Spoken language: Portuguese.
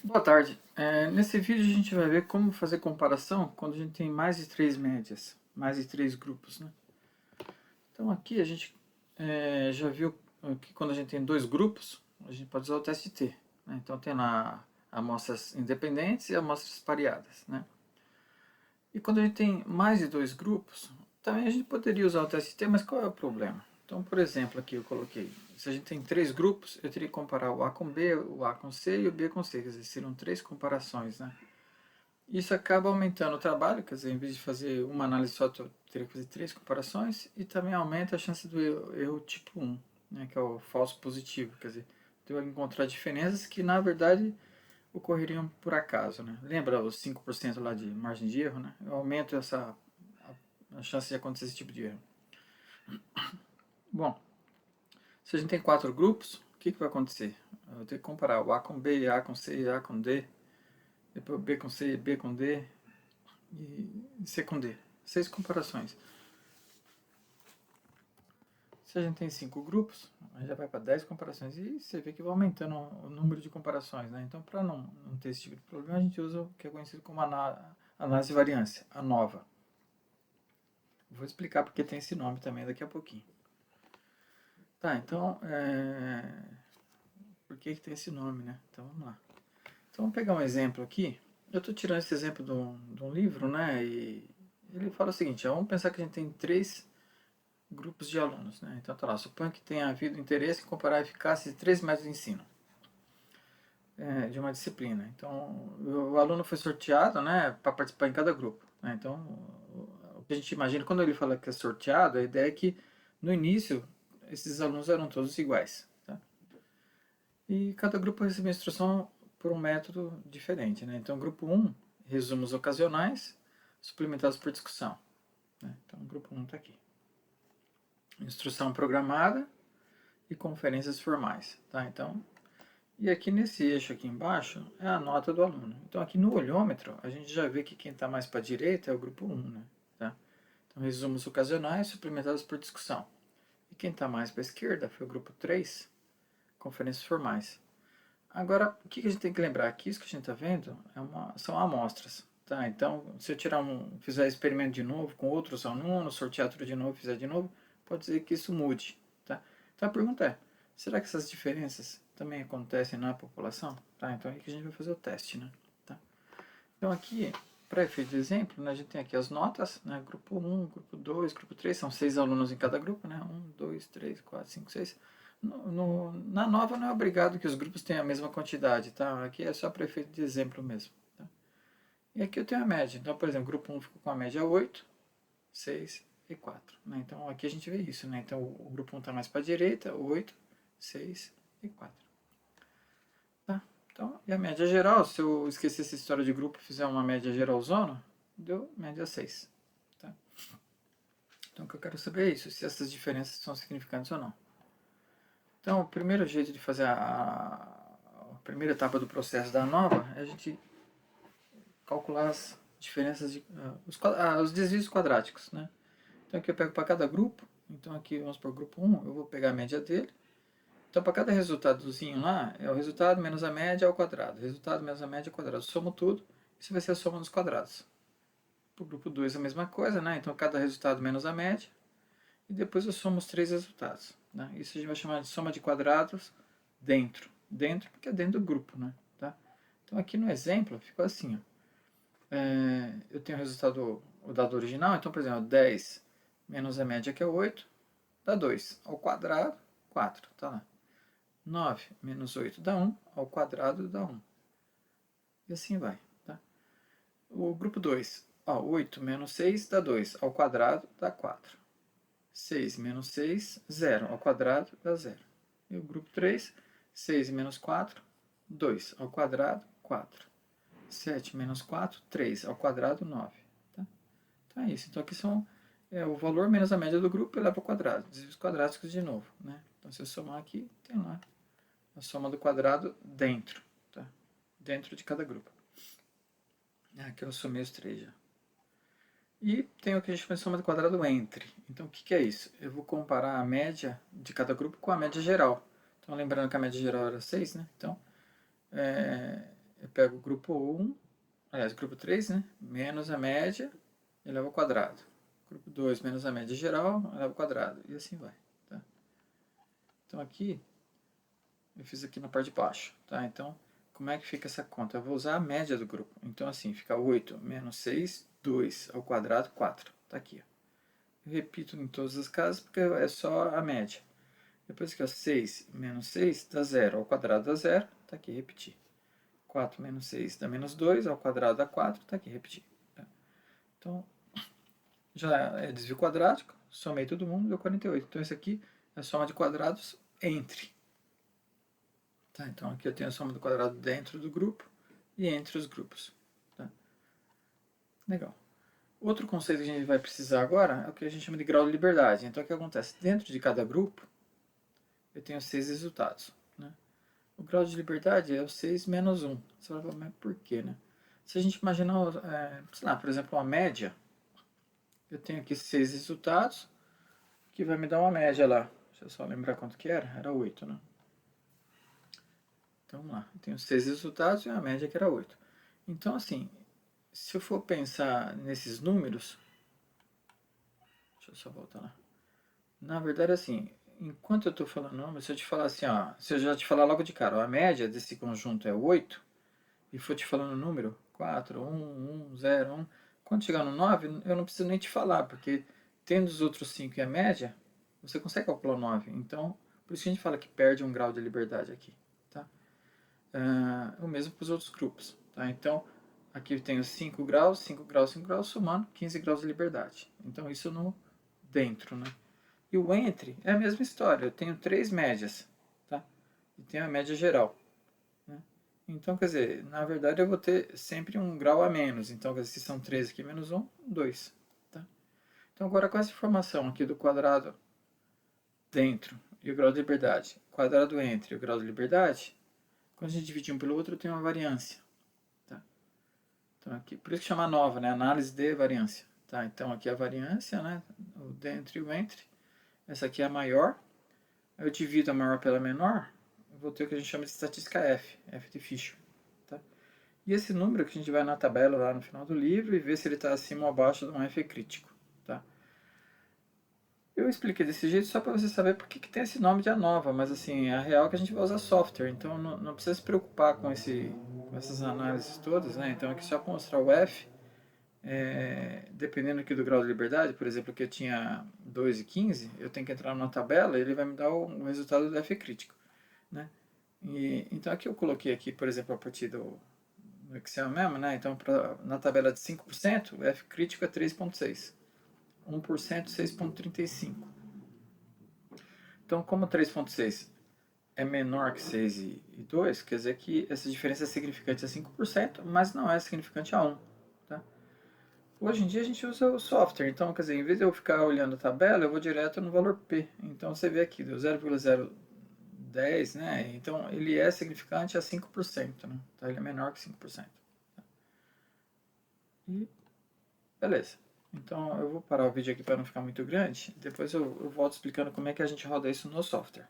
Boa tarde. Nesse vídeo a gente vai ver como fazer comparação quando a gente tem mais de três médias, mais de três grupos, né? Então aqui a gente já viu que quando a gente tem dois grupos, a gente pode usar o teste T, né? Então tem lá amostras independentes e amostras pareadas, né? E quando a gente tem mais de dois grupos, também a gente poderia usar o teste T, mas qual é o problema? Então, por exemplo, aqui eu coloquei, se a gente tem três grupos, eu teria que comparar o A com B, o A com C e o B com C, quer dizer, seriam três comparações, né? Isso acaba aumentando o trabalho, quer dizer, em vez de fazer uma análise só, eu teria que fazer três comparações, e também aumenta a chance do erro tipo 1, né, que é o falso positivo, quer dizer, de eu encontrar diferenças que na verdade ocorreriam por acaso. Né? Lembra os 5% lá de margem de erro? Né? Eu aumento a chance de acontecer esse tipo de erro. Bom, se a gente tem quatro grupos, o que vai acontecer? Eu vou ter que comparar o A com B, A com C, A com D, depois B com C, B com D, e C com D. Seis comparações. Se a gente tem cinco grupos, a gente já vai para 10 comparações. E você vê que vai aumentando o número de comparações. Né? Então, para não ter esse tipo de problema, a gente usa o que é conhecido como análise de variância, a nova. Vou explicar porque tem esse nome também daqui a pouquinho. Tá, então, por que tem esse nome, né? Então, vamos lá. Então, vamos pegar um exemplo aqui. Eu estou tirando esse exemplo de um livro, né? E ele fala o seguinte, vamos pensar que a gente tem três grupos de alunos. Né? Então, tá lá, suponha que tenha havido interesse em comparar a eficácia de três métodos de ensino de uma disciplina. Então, o aluno foi sorteado, né, para participar em cada grupo. Né? Então, o que a gente imagina quando ele fala que é sorteado, a ideia é que no início esses alunos eram todos iguais. Tá? E cada grupo recebeu instrução por um método diferente. Né? Então, grupo um, resumos ocasionais, suplementados por discussão. Né? Então, o grupo um está aqui. Instrução programada e conferências formais. Tá? Então, e aqui nesse eixo aqui embaixo é a nota do aluno. Então aqui no olhômetro a gente já vê que quem está mais para a direita é o grupo um, né? Tá? Então resumos ocasionais suplementados por discussão. E quem está mais para a esquerda foi o grupo 3, conferências formais. Agora, o que a gente tem que lembrar? Que isso que a gente está vendo são amostras. Tá? Então, se eu fizer experimento de novo com outros alunos, sortear tudo de novo, fizer de novo, pode ser que isso mude. Tá? Então a pergunta é, será que essas diferenças também acontecem na população? Tá? Então é aí que a gente vai fazer o teste. Né? Tá? Então aqui, para efeito de exemplo, né, a gente tem aqui as notas, né, grupo um, grupo 2, grupo 3, são 6 alunos em cada grupo, né, 1, 2, 3, 4, 5, 6. Na nova não é obrigado que os grupos tenham a mesma quantidade, tá? Aqui é só para efeito de exemplo mesmo. Tá? E aqui eu tenho a média. Então, por exemplo, o grupo um ficou com a média 8, 6 e 4. Né? Então aqui a gente vê isso. Né? Então o grupo um está mais para a direita, 8, 6 e 4. Tá? Então, e a média geral, se eu esquecer essa história de grupo e fizer uma média geralzona, deu média 6. Tá? Então o que eu quero saber é isso, se essas diferenças são significantes ou não. Então o primeiro jeito de fazer a primeira etapa do processo da ANOVA é a gente calcular as diferenças, os desvios quadráticos. Né? Então aqui eu pego para cada grupo, então aqui vamos para o grupo 1, eu vou pegar a média dele. Então, para cada resultadozinho lá, é o resultado menos a média ao quadrado. Resultado menos a média ao quadrado. Somo tudo, isso vai ser a soma dos quadrados. Para o grupo 2 a mesma coisa, né? Então, cada resultado menos a média. E depois eu somo os três resultados. Né? Isso a gente vai chamar de soma de quadrados dentro. Dentro porque é dentro do grupo, né? Tá? Então, aqui no exemplo, ficou assim. Ó. Eu tenho o resultado, o dado original. Então, por exemplo, 10 menos a média, que é 8, dá 2. Ao quadrado, 4. Tá lá. 9 menos 8 dá 1, ao quadrado dá 1. E assim vai. Tá? O grupo 2, 8 menos 6 dá 2, ao quadrado dá 4. 6 menos 6, 0, ao quadrado dá 0. E o grupo 3, 6 menos 4, 2, ao quadrado, 4. 7 menos 4, 3, ao quadrado, 9. Tá? Então é isso. Então aqui são o valor menos a média do grupo eleva ao quadrado. Desvios quadráticos de novo. Né? Então se eu somar aqui, tem lá a soma do quadrado dentro, tá? Dentro de cada grupo. Aqui eu somei os três já. E tem o que a gente chama de soma do quadrado entre. Então o que é isso? Eu vou comparar a média de cada grupo com a média geral. Então lembrando que a média geral era 6, né? Então pego o grupo 1, aliás, grupo 3, né? Menos a média eleva ao quadrado. Grupo 2 menos a média geral eleva ao quadrado. E assim vai. Tá? Então aqui, eu fiz aqui na parte de baixo. Tá? Então, como é que fica essa conta? Eu vou usar a média do grupo. Então assim, fica 8 menos 6, 2 ao quadrado, 4. Tá aqui. Eu repito em todas as casas porque é só a média. Depois que é 6 menos 6 dá 0. Ao quadrado dá 0. Tá aqui, repetir. 4 menos 6 dá menos 2. Ao quadrado dá 4. Tá aqui, repetir. Tá? Então, já é desvio quadrático. Somei todo mundo, deu 48. Então, esse aqui é a soma de quadrados entre. Tá? Então, aqui eu tenho a soma do quadrado dentro do grupo e entre os grupos. Tá? Legal. Outro conceito que a gente vai precisar agora é o que a gente chama de grau de liberdade. Então, o que acontece? Dentro de cada grupo, eu tenho 6 resultados. Né? O grau de liberdade é o 6 menos 1. Você vai falar, mas por quê? Né? Se a gente imaginar, sei lá, por exemplo, uma média, eu tenho aqui 6 resultados, que vai me dar uma média lá. Deixa eu só lembrar quanto que era. Era 8, né? Então, vamos lá. Eu tenho 6 resultados e a média que era 8. Então, assim, se eu for pensar nesses números... Deixa eu só voltar lá. Na verdade, assim, enquanto eu estou falando números, se eu te falar assim, ó, se eu já te falar logo de cara, ó, a média desse conjunto é 8, e for te falando o número, 4, 1, 1, 0, 1, quando chegar no 9, eu não preciso nem te falar, porque tendo os outros 5 e a média, você consegue calcular o 9. Então, por isso que a gente fala que perde um grau de liberdade aqui. Tá? O mesmo para os outros grupos. Tá? Então, aqui eu tenho 5 graus, 5 graus, 5 graus, somando 15 graus de liberdade. Então, isso no dentro, né? E o entre é a mesma história. Eu tenho 3 médias, tá? E tenho a média geral. Né? Então, quer dizer, na verdade eu vou ter sempre um grau a menos. Então, quer dizer, se são 3 aqui menos 1, 2. Tá? Então, agora com essa informação aqui do quadrado dentro e o grau de liberdade, quadrado entre e o grau de liberdade, quando a gente divide um pelo outro, eu tenho uma variância. Tá? Então, aqui, por isso que chama nova, né? Análise de variância. Tá? Então, aqui a variância, né? O dentro e o entre. Essa aqui é a maior. Eu divido a maior pela menor, eu vou ter o que a gente chama de estatística F, F de Fisher. Tá? E esse número que a gente vai na tabela lá no final do livro e ver se ele está acima ou abaixo de um F crítico. Tá? Eu expliquei desse jeito só para você saber por que tem esse nome de ANOVA, mas assim, a real é que a gente vai usar software, então não precisa se preocupar com essas análises todas, né? Então aqui só para mostrar o F, dependendo aqui do grau de liberdade, por exemplo, que eu tinha 2 e 15, eu tenho que entrar numa tabela e ele vai me dar o resultado do F crítico. Né? Então aqui eu coloquei aqui, por exemplo, a partir do Excel mesmo, né? Então na tabela de 5%, o F crítico é 3,6. 1%, 6,35. Então, como 3,6 é menor que 6 e 2, quer dizer que essa diferença é significante a 5%, mas não é significante a 1. Tá? Hoje em dia a gente usa o software, então, quer dizer, em vez de eu ficar olhando a tabela, eu vou direto no valor P. Então, você vê aqui, deu 0,010, né? Então, ele é significante a 5%, né? Então, ele é menor que 5%. E, beleza. Então, eu vou parar o vídeo aqui para não ficar muito grande. Depois eu volto explicando como é que a gente roda isso no software.